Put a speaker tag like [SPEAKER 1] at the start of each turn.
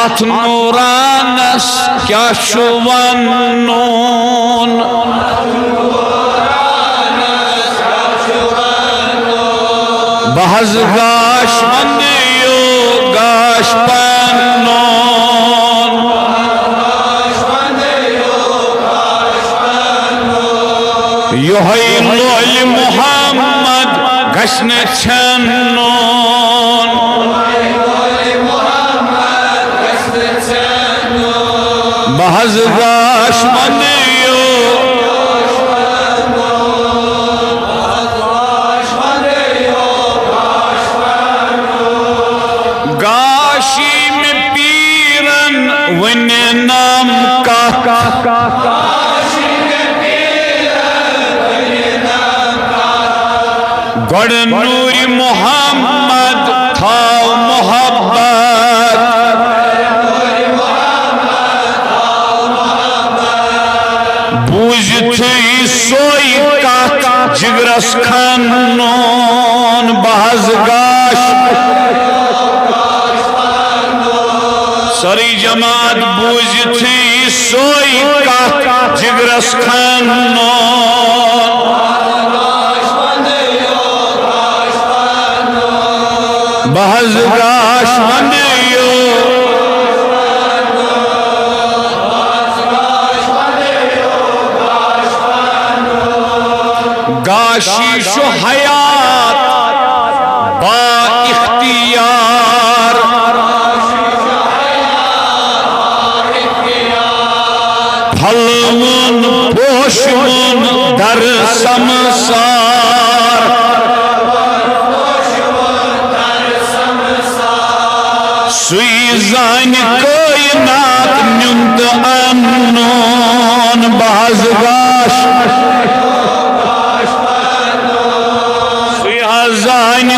[SPEAKER 1] अथ नूरानस क्या वन्नुन बहज गाश वंदियो गाश पन्नुन योहै लोल मुहम्मद गश्न छन्नुन बहज गाश वंदियो गाशी में पीरन वन नाम का गड़ नूरी मोहम्मद था मोहब्बत बूझ थी सोई का जिगरस खन्नोन बहज गाश सरी जमात बूझ थी सोई का जिगरस खन्नोन बहज गाश वंदियो गाशी शो हयात बा इख्तियार फलमुन पोशमुन दर समसार सुई जान कायनात न्युंत अन्नोन बहज गाश सुई जान